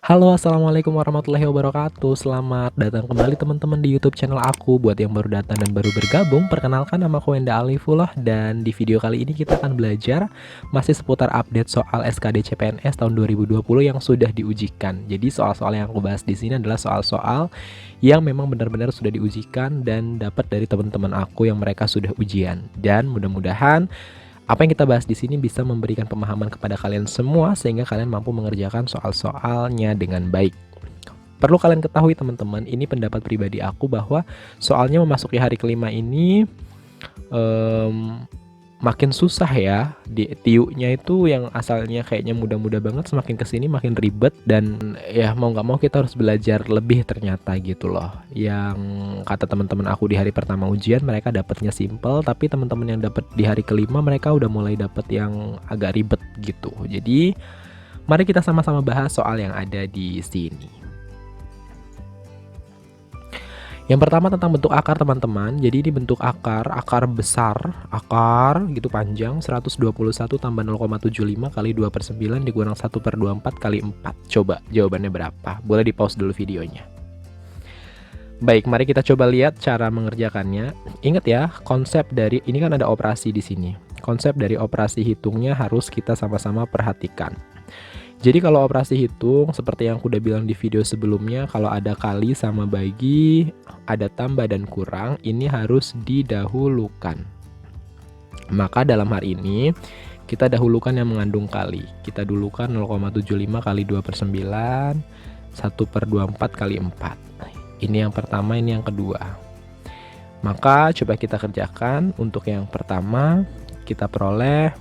Halo, assalamualaikum warahmatullahi wabarakatuh. Selamat datang kembali teman-teman di YouTube channel aku. Buat yang baru datang dan baru bergabung, perkenalkan nama aku Wenda Alifullah. Dan di video kali ini kita akan belajar masih seputar update soal SKD CPNS tahun 2020 yang sudah diujikan. Jadi soal-soal yang aku bahas di sini adalah soal-soal yang memang benar-benar sudah diujikan dan dapat dari teman-teman aku yang mereka sudah ujian. Dan mudah-mudahan apa yang kita bahas di sini bisa memberikan pemahaman kepada kalian semua sehingga kalian mampu mengerjakan soal-soalnya dengan baik. Perlu kalian ketahui teman-teman, ini pendapat pribadi aku bahwa soalnya memasuki hari kelima ini makin susah ya. Di tiuknya itu yang asalnya kayaknya mudah-mudah banget, semakin kesini makin ribet. Dan ya mau nggak mau kita harus belajar lebih ternyata gitu loh. Yang kata teman-teman aku di hari pertama ujian mereka dapatnya simple, tapi teman-teman yang dapat di hari kelima mereka udah mulai dapat yang agak ribet gitu. Jadi mari kita sama-sama bahas soal yang ada di sini. Yang pertama tentang bentuk akar teman-teman. Jadi ini bentuk akar besar, akar gitu panjang 121 tambah 0,75 kali 2/9 dikurang 1/24 kali 4. Coba jawabannya berapa? Boleh di pause dulu videonya. Baik, mari kita coba lihat cara mengerjakannya. Ingat ya, konsep dari ini kan ada operasi di sini. Konsep dari operasi hitungnya harus kita sama-sama perhatikan. Jadi kalau operasi hitung seperti yang aku udah bilang di video sebelumnya, kalau ada kali sama bagi, ada tambah dan kurang, ini harus didahulukan. Maka dalam hari ini kita dahulukan yang mengandung kali. Kita dulukan 0,75 kali 2/9, 1/24 kali 4. Ini yang pertama, ini yang kedua. Maka coba kita kerjakan. Untuk yang pertama kita peroleh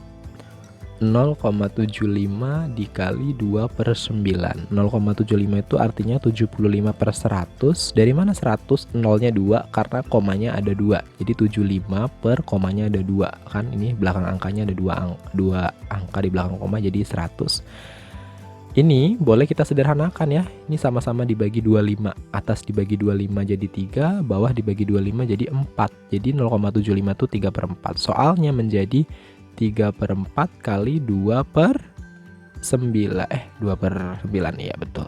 0,75 dikali 2/9. 0,75 itu artinya 75/100. Dari mana 100? Nolnya 2 karena komanya ada 2. Jadi 75 per komanya ada 2. Kan ini belakang angkanya ada 2 angka di belakang koma jadi 100. Ini boleh kita sederhanakan ya. Ini sama-sama dibagi 25. Atas dibagi 25 jadi 3, bawah dibagi 25 jadi 4. Jadi 0,75 itu 3/4. Soalnya menjadi 3/4 kali 2/9. 2/9 ya betul.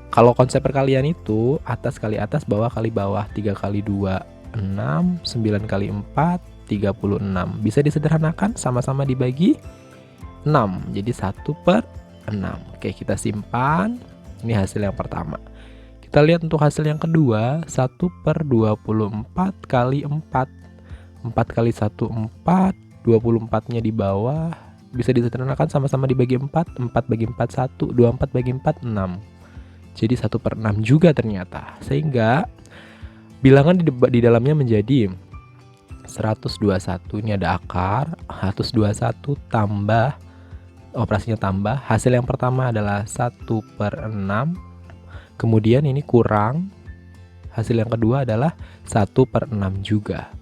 Kalau konsep perkalian itu atas kali atas, bawah kali bawah. 3 kali 2 6, 9 kali 4 36. Bisa disederhanakan, sama-sama dibagi 6. Jadi 1/6. Oke, kita simpan. Ini hasil yang pertama. Kita lihat untuk hasil yang kedua, 1/24 kali 4. 4 kali 1 4. 24-nya di bawah, bisa disederhanakan, sama-sama dibagi 4, 4 bagi 4 1, 24 bagi 4 6. Jadi 1/6 juga ternyata. Sehingga bilangan di dalamnya menjadi 121. Ini ada akar, 121 tambah, operasinya tambah. Hasil yang pertama adalah 1/6. Kemudian ini kurang, hasil yang kedua adalah 1/6 juga.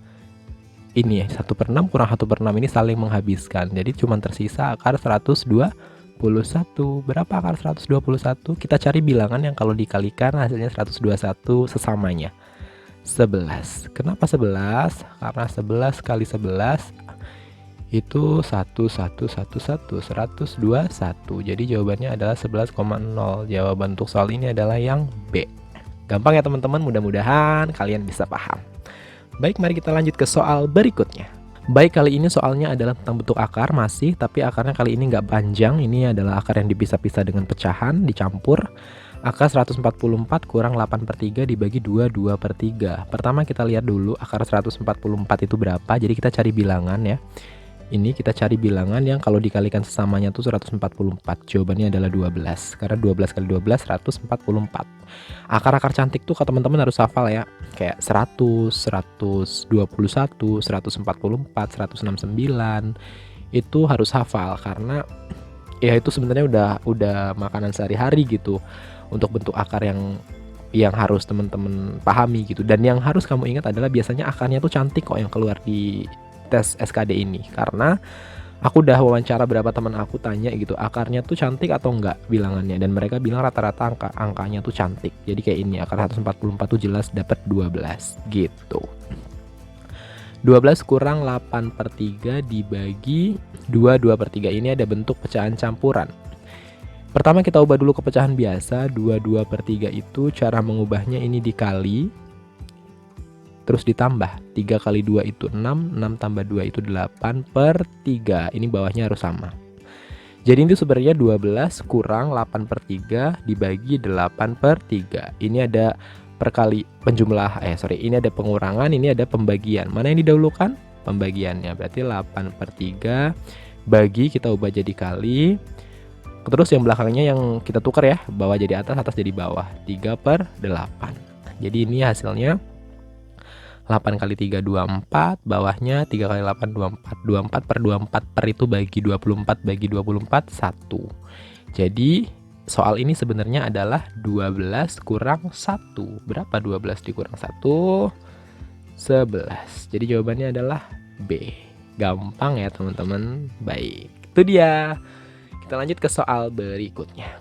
Ini 1/6 kurang 1/6 ini saling menghabiskan. Jadi cuma tersisa akar 121. Berapa akar 121? Kita cari bilangan yang kalau dikalikan hasilnya 121 sesamanya 11. Kenapa 11? Karena 11 kali 11 itu 121. Jadi jawabannya adalah 11,0. Jawaban untuk soal ini adalah yang B. Gampang ya teman-teman, mudah-mudahan kalian bisa paham. Baik, mari kita lanjut ke soal berikutnya. Baik, kali ini soalnya adalah tentang bentuk akar masih, tapi akarnya kali ini nggak panjang. Ini adalah akar yang dipisah-pisah dengan pecahan, dicampur. Akar 144 kurang 8/3 dibagi 2/3. Pertama kita lihat dulu akar 144 itu berapa. Jadi kita cari bilangan ya. Ini kita cari bilangan yang kalau dikalikan sesamanya tuh 144. Jawabannya adalah 12. Karena 12 kali 12 144. Akar-akar cantik tuh teman-teman harus hafal ya. Kayak 100, 121, 144, 169. Itu harus hafal karena ya itu sebenarnya udah makanan sehari-hari gitu. Untuk bentuk akar yang harus teman-teman pahami gitu. Dan yang harus kamu ingat adalah biasanya akarnya tuh cantik kok yang keluar di tes SKD ini, karena aku udah wawancara berapa teman aku tanya gitu, akarnya tuh cantik atau enggak bilangannya, dan mereka bilang rata-rata angkanya tuh cantik. Jadi kayak ini, akar 144 tuh jelas dapat 12 gitu. 12 kurang 8/3 dibagi 2/3. Ini ada bentuk pecahan campuran. Pertama kita ubah dulu ke pecahan biasa. 22/3 itu cara mengubahnya ini dikali, terus ditambah. 3 kali 2 itu 6, 6 tambah 2 itu 8/3. Ini bawahnya harus sama. Jadi itu sebenarnya 12 kurang 8/3 dibagi 8/3. Ini ada ini ada pengurangan, ini ada pembagian. Mana yang didahulukan? Pembagiannya. Berarti 8/3 bagi, kita ubah jadi kali. Terus yang belakangnya yang kita tukar ya, bawah jadi atas, atas jadi bawah. 3/8. Jadi ini hasilnya 8 kali 3 24, bawahnya 3 kali 8 24. 24/24 per itu bagi 24 bagi 24 1. Jadi soal ini sebenarnya adalah 12 kurang 1. Berapa 12 dikurang 1? 11. Jadi jawabannya adalah B. Gampang ya teman-teman. Baik, itu dia. Kita lanjut ke soal berikutnya.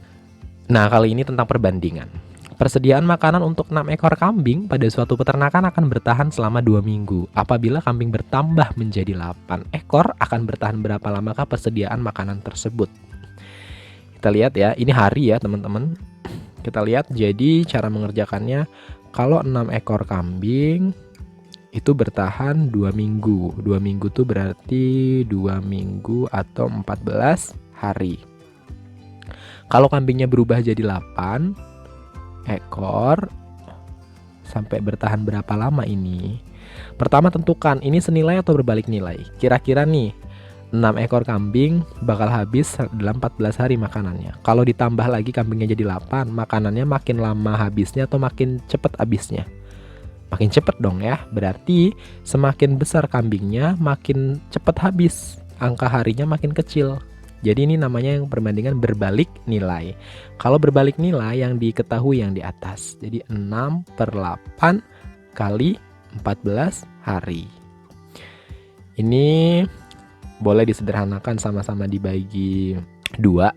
Nah, kali ini tentang perbandingan. Persediaan makanan untuk 6 ekor kambing pada suatu peternakan akan bertahan selama 2 minggu. Apabila kambing bertambah menjadi 8 ekor, akan bertahan berapa lamakah persediaan makanan tersebut? Kita lihat ya, ini hari ya teman-teman. Kita lihat, jadi cara mengerjakannya, kalau 6 ekor kambing itu bertahan 2 minggu. 2 minggu tuh berarti 2 minggu atau 14 hari. Kalau kambingnya berubah jadi 8 ekor, sampai bertahan berapa lama ini? Pertama tentukan ini senilai atau berbalik nilai. Kira-kira nih 6 ekor kambing bakal habis dalam 14 hari makanannya. Kalau ditambah lagi kambingnya jadi 8, makanannya makin lama habisnya atau makin cepat habisnya? Makin cepat dong ya. Berarti semakin besar kambingnya makin cepat habis, angka harinya makin kecil. Jadi ini namanya yang perbandingan berbalik nilai. Kalau berbalik nilai yang diketahui yang di atas. Jadi 6/8 kali 14 hari. Ini boleh disederhanakan, sama-sama dibagi 2.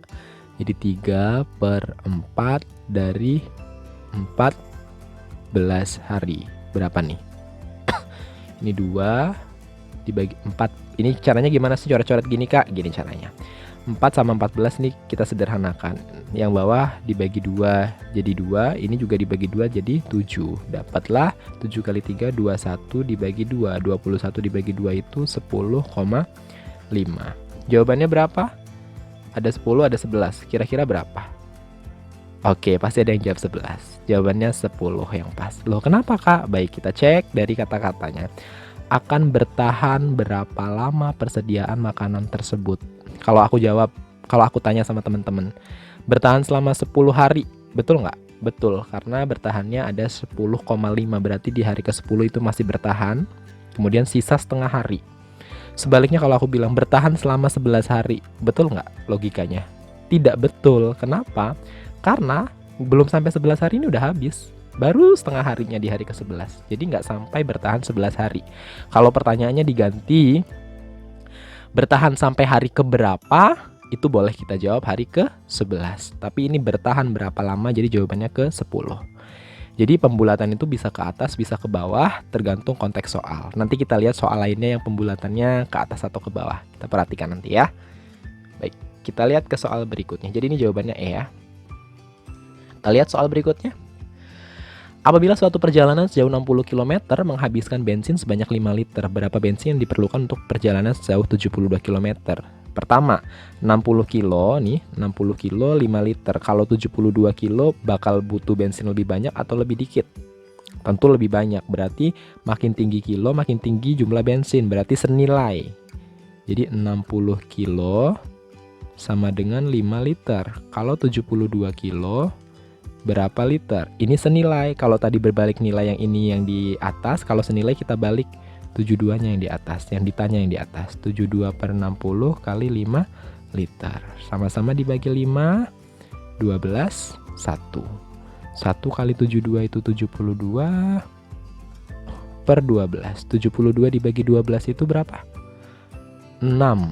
Jadi 3/4 dari 14 hari. Berapa nih? Ini 2 dibagi 4. Ini caranya gimana sih, coret-coret gini Kak? Gini caranya. 4 sama 14 nih kita sederhanakan. Yang bawah dibagi 2 jadi 2, ini juga dibagi 2 jadi 7. Dapatlah 7 kali 3 21 dibagi 2. 21 dibagi 2 itu 10,5. Jawabannya berapa? Ada 10, ada 11. Kira-kira berapa? Oke, pasti ada yang jawab 11. Jawabannya 10 yang pas. Loh, kenapa Kak? Baik, kita cek dari kata-katanya. Akan bertahan berapa lama persediaan makanan tersebut? Kalau aku tanya sama teman-teman, bertahan selama 10 hari, betul nggak? Betul, karena bertahannya ada 10,5, berarti di hari ke-10 itu masih bertahan, kemudian sisa setengah hari. Sebaliknya kalau aku bilang bertahan selama 11 hari, betul nggak logikanya? Tidak betul, kenapa? Karena belum sampai 11 hari ini udah habis. Baru setengah harinya di hari ke-11, jadi nggak sampai bertahan 11 hari. Kalau pertanyaannya diganti, bertahan sampai hari keberapa, itu boleh kita jawab hari ke-11. Tapi ini bertahan berapa lama, jadi jawabannya ke-10. Jadi pembulatan itu bisa ke atas, bisa ke bawah, tergantung konteks soal. Nanti kita lihat soal lainnya yang pembulatannya ke atas atau ke bawah. Kita perhatikan nanti ya. Baik, kita lihat ke soal berikutnya. Jadi ini jawabannya E ya. Kita lihat soal berikutnya. Apabila suatu perjalanan sejauh 60 km menghabiskan bensin sebanyak 5 liter, berapa bensin yang diperlukan untuk perjalanan sejauh 72 km? Pertama, 60 kilo nih, 60 kilo 5 liter. Kalau 72 kilo bakal butuh bensin lebih banyak atau lebih dikit? Tentu lebih banyak, berarti makin tinggi kilo, makin tinggi jumlah bensin, berarti senilai. Jadi 60 kilo sama dengan 5 liter. Kalau 72 kilo, berapa liter? Ini senilai. Kalau tadi berbalik nilai yang ini yang di atas, kalau senilai kita balik 72-nya yang di atas, yang ditanya yang di atas. 72/60 kali 5 liter. Sama-sama dibagi 5, 12, 1. 1 kali 72 itu 72/12. 72 dibagi 12 itu berapa? 6.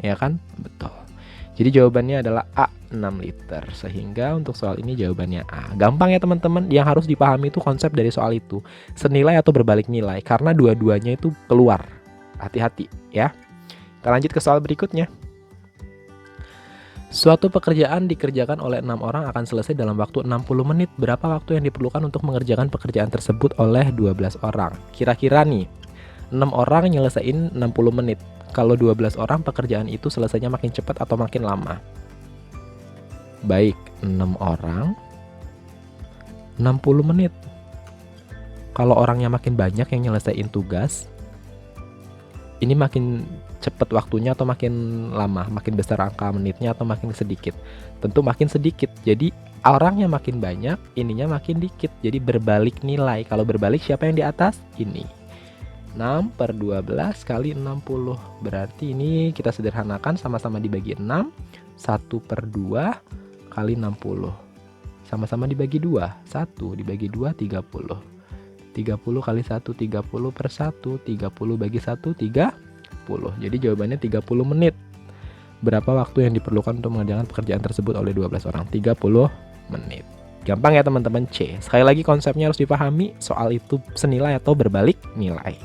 Ya kan? Betul. Jadi jawabannya adalah A, 6 liter. Sehingga untuk soal ini jawabannya A. Gampang ya teman-teman. Yang harus dipahami itu konsep dari soal itu. Senilai atau berbalik nilai. Karena dua-duanya itu keluar. Hati-hati ya. Kita lanjut ke soal berikutnya. Suatu pekerjaan dikerjakan oleh 6 orang akan selesai dalam waktu 60 menit. Berapa waktu yang diperlukan untuk mengerjakan pekerjaan tersebut oleh 12 orang? Kira-kira nih, 6 orang nyelesain 60 menit. Kalau 12 orang, pekerjaan itu selesainya makin cepat atau makin lama? Baik, 6 orang 60 menit. Kalau orangnya makin banyak yang nyelesain tugas, ini makin cepat waktunya atau makin lama, makin besar angka menitnya atau makin sedikit? Tentu makin sedikit. Jadi orangnya makin banyak, ininya makin dikit. Jadi berbalik nilai. Kalau berbalik, siapa yang di atas? Ini 6/12 kali 60. Berarti ini kita sederhanakan, sama-sama dibagi 6. 1/2 kali 60. Sama-sama dibagi 2. 1 dibagi 2, 30. 30 kali 1, 30/1. 30 bagi 1, 30. Jadi jawabannya 30 menit. Berapa waktu yang diperlukan untuk mengerjakan pekerjaan tersebut oleh 12 orang? 30 menit. Gampang ya teman-teman, C. Sekali lagi konsepnya harus dipahami, soal itu senilai atau berbalik nilai.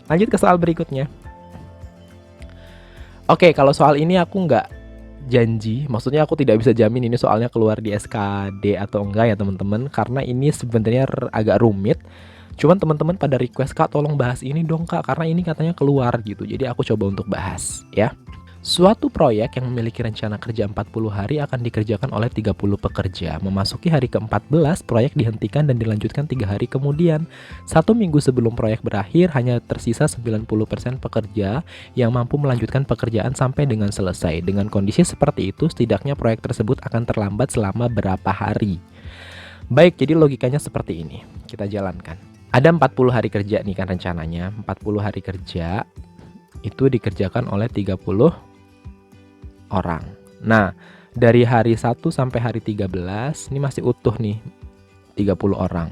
Lanjut ke soal berikutnya. Oke, kalau soal ini aku nggak janji, maksudnya aku tidak bisa jamin ini soalnya keluar di SKD atau enggak ya teman-teman, karena ini sebenarnya agak rumit. Cuman teman-teman pada request, Kak tolong bahas ini dong Kak, karena ini katanya keluar gitu. Jadi aku coba untuk bahas ya. Suatu proyek yang memiliki rencana kerja 40 hari akan dikerjakan oleh 30 pekerja. Memasuki hari ke-14, proyek dihentikan dan dilanjutkan 3 hari kemudian. 1 minggu sebelum proyek berakhir, hanya tersisa 90% pekerja yang mampu melanjutkan pekerjaan sampai dengan selesai. Dengan kondisi seperti itu, setidaknya proyek tersebut akan terlambat selama berapa hari? Baik, jadi logikanya seperti ini. Kita jalankan. Ada 40 hari kerja nih kan rencananya. 40 hari kerja itu dikerjakan oleh 30 orang. Nah, dari hari 1 sampai hari 13 ini masih utuh nih 30 orang.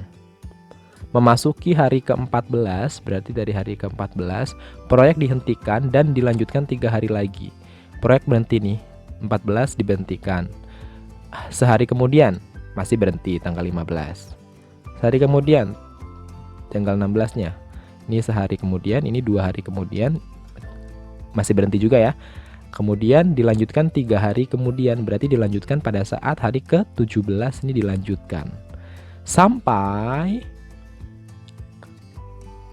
Memasuki hari ke-14, berarti dari hari ke-14 proyek dihentikan dan dilanjutkan 3 hari lagi. Proyek berhenti nih, 14 dibentikan. Sehari kemudian masih berhenti tanggal 15. Sehari kemudian tanggal 16-nya. Ini sehari kemudian, ini 2 hari kemudian masih berhenti juga ya. Kemudian dilanjutkan 3 hari kemudian, berarti dilanjutkan pada saat hari ke-17 ini dilanjutkan. Sampai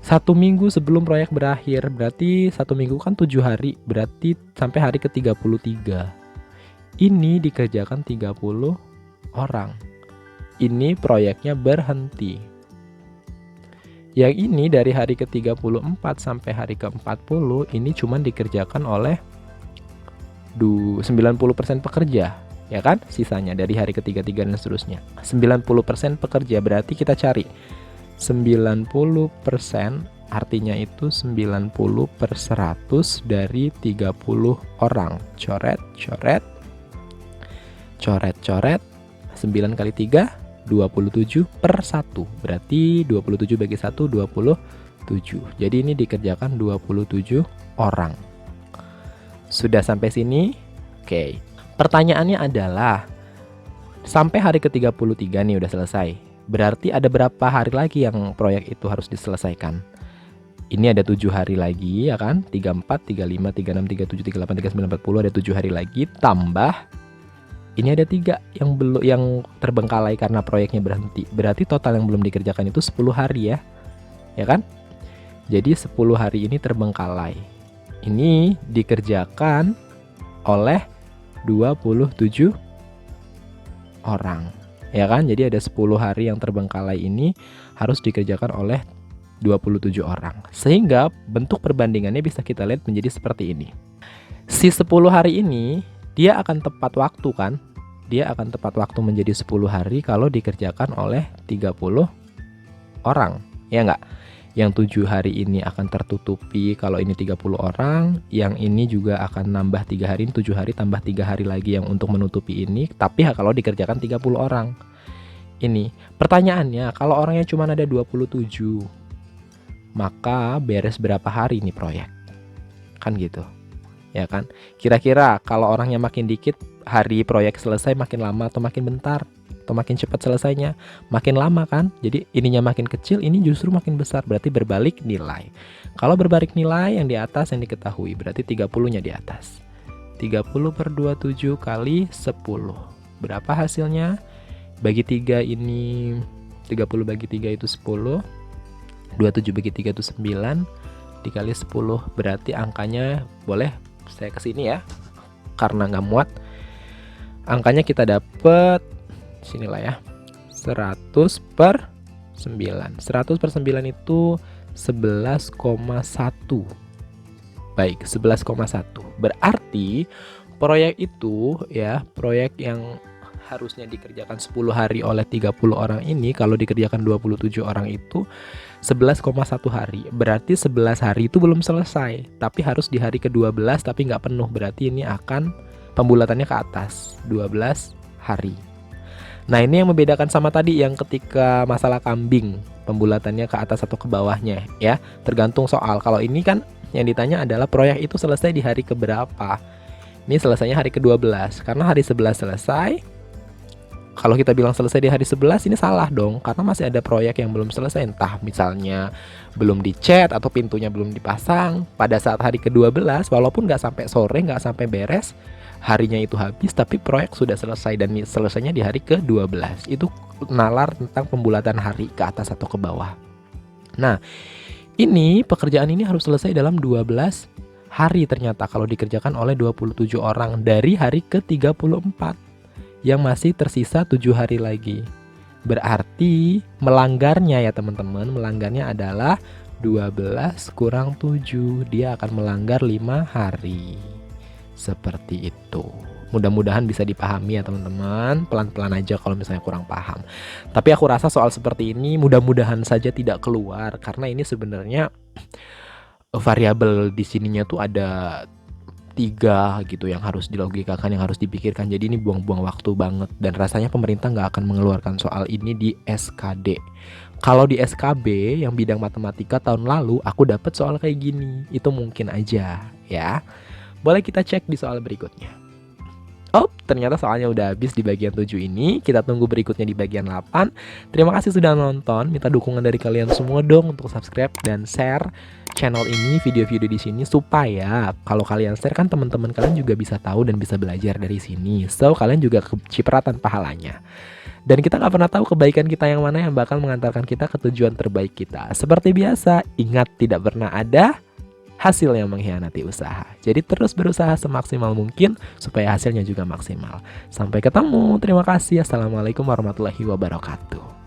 1 minggu sebelum proyek berakhir, berarti 1 minggu kan 7 hari, berarti sampai hari ke-33. Ini dikerjakan 30 orang. Ini proyeknya berhenti. Yang ini dari hari ke-34 sampai hari ke-40 ini cuma dikerjakan oleh 90% pekerja, ya kan? Sisanya dari hari ke-33 dan seterusnya. 90% pekerja, berarti kita cari 90%, artinya itu 90/100 dari 30 orang. Coret, coret, coret, coret. 9 kali 3, 27/1. Berarti 27 bagi 1, 27. Jadi ini dikerjakan 27 orang. Sudah sampai sini? Oke. Pertanyaannya adalah, sampai hari ke-33 nih udah selesai. Berarti ada berapa hari lagi yang proyek itu harus diselesaikan? Ini ada 7 hari lagi ya kan? 34, 35, 36, 37, 38, 39, 40, ada 7 hari lagi tambah ini ada 3 yang belum, yang terbengkalai karena proyeknya berhenti. Berarti total yang belum dikerjakan itu 10 hari ya. Ya kan? Jadi 10 hari ini terbengkalai. Ini dikerjakan oleh 27 orang. Ya kan? Jadi ada 10 hari yang terbengkalai ini harus dikerjakan oleh 27 orang. Sehingga bentuk perbandingannya bisa kita lihat menjadi seperti ini. Si 10 hari ini dia akan tepat waktu kan? Dia akan tepat waktu menjadi 10 hari kalau dikerjakan oleh 30 orang. Ya enggak? Yang 7 hari ini akan tertutupi kalau ini 30 orang. Yang ini juga akan nambah 3 hari, 7 hari tambah 3 hari lagi yang untuk menutupi ini. Tapi kalau dikerjakan 30 orang. Ini pertanyaannya, kalau orangnya cuma ada 27, maka beres berapa hari nih proyek? Kan gitu. Ya kan? Kira-kira kalau orangnya makin dikit, hari proyek selesai makin lama atau makin bentar? Atau makin cepat selesainya? Makin lama kan? Jadi ininya makin kecil, ini justru makin besar. Berarti berbalik nilai. Kalau berbalik nilai, yang di atas yang diketahui, berarti 30-nya di atas. 30 per 27 kali 10. Berapa hasilnya? Bagi 3 ini 30 bagi 3 itu 10. 27 bagi 3 itu 9. Dikali 10. Berarti angkanya, boleh saya kesini ya, karena nggak muat. Angkanya kita dapat, sinilah ya, 100 per 9. 100 per 9 itu 11,1. Baik, 11,1. Berarti proyek itu ya, proyek yang harusnya dikerjakan 10 hari oleh 30 orang ini, kalau dikerjakan 27 orang itu 11,1 hari. Berarti 11 hari itu belum selesai, tapi harus di hari ke-12 tapi nggak penuh. Berarti ini akan pembulatannya ke atas 12 hari. Nah, ini yang membedakan sama tadi yang ketika masalah kambing, pembulatannya ke atas atau ke bawahnya ya, tergantung soal. Kalau ini kan yang ditanya adalah proyek itu selesai di hari keberapa. Ini selesainya hari ke-12, karena hari 11 selesai. Kalau kita bilang selesai di hari 11, ini salah dong, karena masih ada proyek yang belum selesai. Entah misalnya belum dicat atau pintunya belum dipasang. Pada saat hari ke-12, walaupun nggak sampai sore, nggak sampai beres, harinya itu habis, tapi proyek sudah selesai dan selesainya di hari ke-12. Itu nalar tentang pembulatan hari ke atas atau ke bawah. Nah, ini pekerjaan ini harus selesai dalam 12 hari ternyata kalau dikerjakan oleh 27 orang dari hari ke-34. Yang masih tersisa 7 hari lagi. Berarti melanggarnya ya teman-teman, melanggarnya adalah 12 kurang 7. Dia akan melanggar 5 hari. Seperti itu. Mudah-mudahan bisa dipahami ya teman-teman. Pelan-pelan aja kalau misalnya kurang paham. Tapi aku rasa soal seperti ini mudah-mudahan saja tidak keluar, karena ini sebenarnya variabel di sininya tuh ada 3 gitu yang harus dilogikakan, yang harus dipikirkan. Jadi ini buang-buang waktu banget, dan rasanya pemerintah nggak akan mengeluarkan soal ini di SKD. Kalau di SKB yang bidang matematika tahun lalu aku dapat soal kayak gini, itu mungkin aja ya. Boleh kita cek di soal berikutnya. Oh, ternyata soalnya udah habis di bagian 7 ini. Kita tunggu berikutnya di bagian 8. Terima kasih sudah nonton. Minta dukungan dari kalian semua dong untuk subscribe dan share channel ini, video-video di sini, supaya kalau kalian share kan teman-teman kalian juga bisa tahu dan bisa belajar dari sini. So, kalian juga kecipratan pahalanya. Dan kita nggak pernah tahu kebaikan kita yang mana yang bakal mengantarkan kita ke tujuan terbaik kita. Seperti biasa, ingat tidak pernah ada hasil yang mengkhianati usaha. Jadi terus berusaha semaksimal mungkin supaya hasilnya juga maksimal. Sampai ketemu. Terima kasih. Assalamualaikum warahmatullahi wabarakatuh.